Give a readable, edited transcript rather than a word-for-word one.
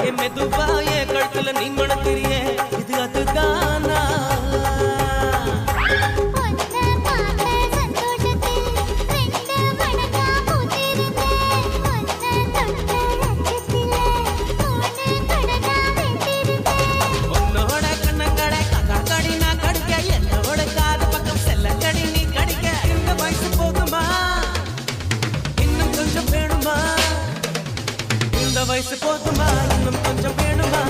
என் மெதுவா என் கழுத்துல நீ மணக்கிறிய இது அதுதானா உன்னோட கண்ணங்கடை காக்கா கடி நான் கடிக்க என்னோட காது பக்கம் செல்ல கடி நீ கடிக்க இந்த வயசு போதுமா இன்னும் கொஞ்சம் வேணுமா இந்த வயசு போதுமா இன்னும் கொஞ்சம் வேணுமா